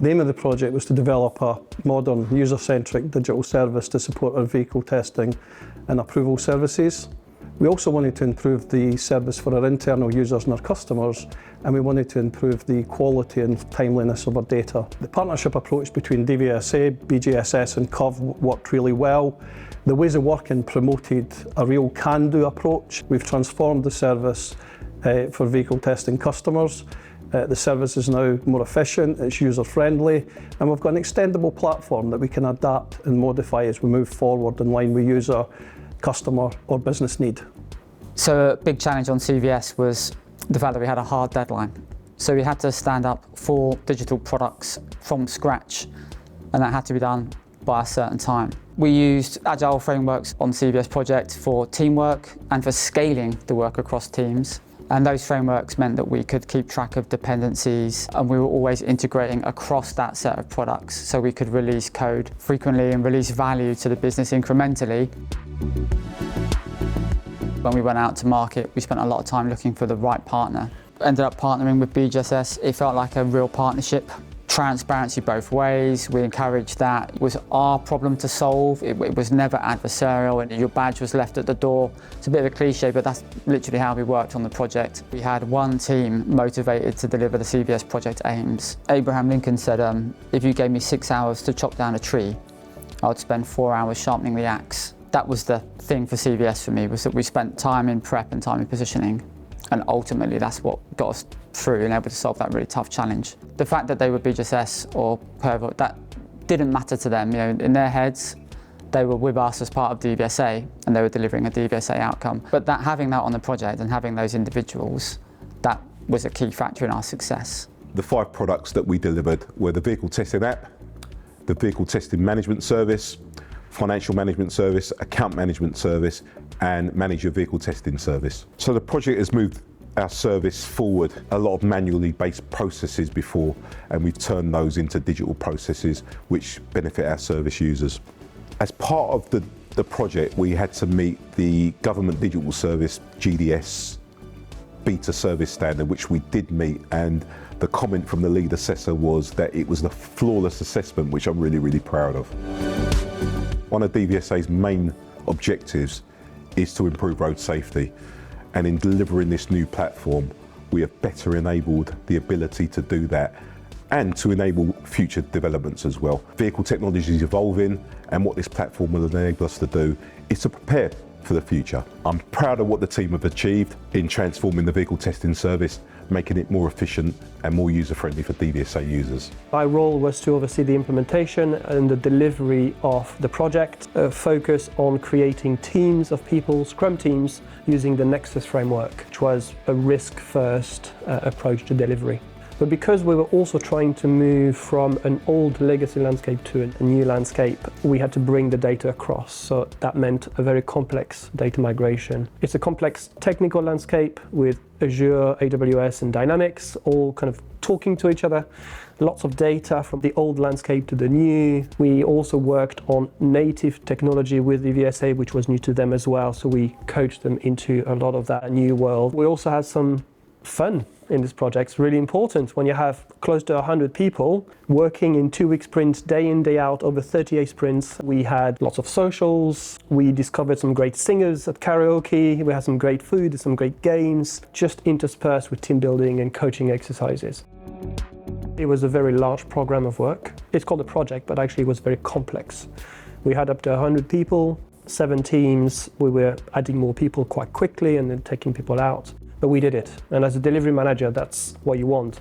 The aim of the project was to develop a modern, user-centric digital service to support our vehicle testing and approval services. We also wanted to improve the service for our internal users and our customers, and we wanted to improve the quality and timeliness of our data. The partnership approach between DVSA, BJSS and COV worked really well. The ways of working promoted a real can-do approach. We've transformed the service for vehicle testing customers. The service is now more efficient, it's user-friendly, and we've got an extendable platform that we can adapt and modify as we move forward in line with user, customer or business need. So a big challenge on CVS was the fact that we had a hard deadline. So we had to stand up 4 digital products from scratch, and that had to be done by a certain time. We used agile frameworks on the CVS project for teamwork and for scaling the work across teams. And those frameworks meant that we could keep track of dependencies, and we were always integrating across that set of products so we could release code frequently and release value to the business incrementally. When we went out to market, we spent a lot of time looking for the right partner. Ended up partnering with BJSS. It felt like a real partnership. Transparency both ways, we encouraged that. It was our problem to solve, it was never adversarial, and your badge was left at the door. It's a bit of a cliche, but that's literally how we worked on the project. We had one team motivated to deliver the CVS project aims. Abraham Lincoln said, if you gave me 6 hours to chop down a tree, I would spend 4 hours sharpening the axe. That was the thing for CVS for me, was that we spent time in prep and time in positioning. And ultimately, that's what got us through and able to solve that really tough challenge. The fact that they were BJSS or whoever, that didn't matter to them. You know, in their heads, they were with us as part of DVSA and they were delivering a DVSA outcome. But that having that on the project and having those individuals, that was a key factor in our success. The 5 products that we delivered were the vehicle testing app, the vehicle testing management service, financial management service, account management service, and manage your vehicle testing service. So the project has moved our service forward. A lot of manually based processes before, and we've turned those into digital processes which benefit our service users. As part of the project, we had to meet the Government Digital Service GDS beta service standard, which we did meet, and the comment from the lead assessor was that it was the flawless assessment, which I'm really, really proud of. One of DVSA's main objectives is to improve road safety, and in delivering this new platform we have better enabled the ability to do that and to enable future developments as well. Vehicle technology is evolving, and what this platform will enable us to do is to prepare for the future. I'm proud of what the team have achieved in transforming the vehicle testing service, making it more efficient and more user-friendly for DVSA users. My role was to oversee the implementation and the delivery of the project, focus on creating teams of people, Scrum teams, using the Nexus framework, which was a risk-first approach to delivery. But because we were also trying to move from an old legacy landscape to a new landscape, we had to bring the data across. So that meant a very complex data migration. It's a complex technical landscape with Azure, AWS, and Dynamics, all kind of talking to each other. Lots of data from the old landscape to the new. We also worked on native technology with DVSA, which was new to them as well. So we coached them into a lot of that new world. We also had some fun in this project. It's really important when you have close to 100 people working in 2-week sprints, day in, day out, over 38 sprints. We had lots of socials. We discovered some great singers at karaoke. We had some great food, some great games, just interspersed with team building and coaching exercises. It was a very large program of work. It's called a project, but actually it was very complex. We had up to 100 people, 7 teams. We were adding more people quite quickly and then taking people out. But we did it. And as a delivery manager, that's what you want.